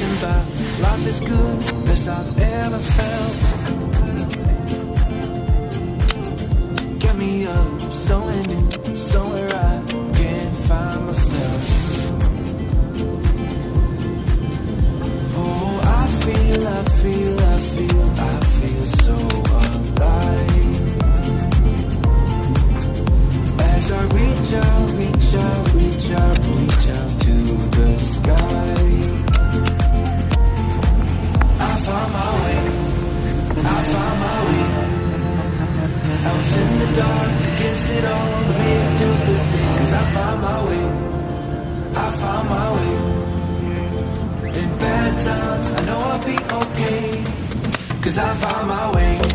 coasting by. Life is good, best I've ever felt. Get me up, somewhere new, somewhere I can't find myself. Oh, I feel so alive. As I reach out to the sky. I found my way. I was in the dark, against it all, made it through the day. 'Cause I found my way. In bad times, I know I'll be okay. 'Cause I found my way.